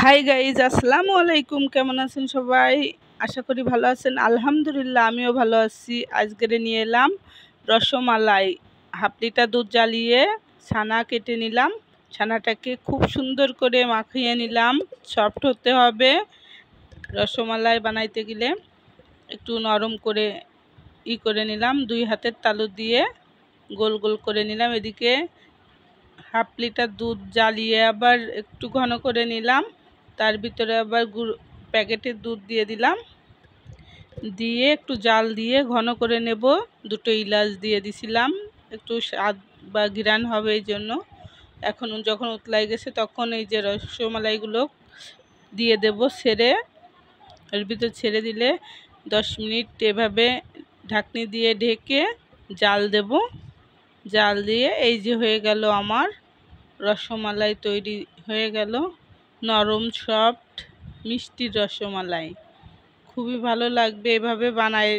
Hi guys, আসসালামু আলাইকুম। কেমন আছেন সবাই? আশা করি ভালো আছেন। আলহামদুলিল্লাহ, আমিও ভালো আছি। আজকে নিয়ে এলাম রসমালাই। হাফ লিটার দুধ জ্বালিয়ে ছানা কেটে নিলাম। ছানাটাকে খুব সুন্দর করে মাখিয়ে নিলাম। সফট হতে হবে। রসমালাই বানাইতে গেলে একটু নরম করে করে নিলাম। 2 হাতের তালু দিয়ে গোল গোল করে নিলাম। এদিকে হাফ লিটার দুধ জ্বালিয়ে আবার একটু ঘন করে নিলাম। তার ভিতরে আবার প্যাকেটের দুধ দিয়ে দিলাম। দিয়ে একটু জাল দিয়ে ঘন করে নেব। 2টো এলাচ দিয়ে দিছিলাম, একটু স্বাদ বা ঘ্রাণ হবে এই জন্য। এখন যখন উতলাই গেছে তখন এই যে রসমালাইগুলো দিয়ে দেব। এর ভিতর ছেড়ে দিলে 10 মিনিট এভাবে ঢাকনি দিয়ে ঢেকে জাল দেব। জাল দিয়ে এই যে হয়ে গেল আমার রসমালাই তৈরি হয়ে গেল। নরম সফট মিষ্টি রসমালাই। খুবই ভালো লাগবে, এভাবে বানায়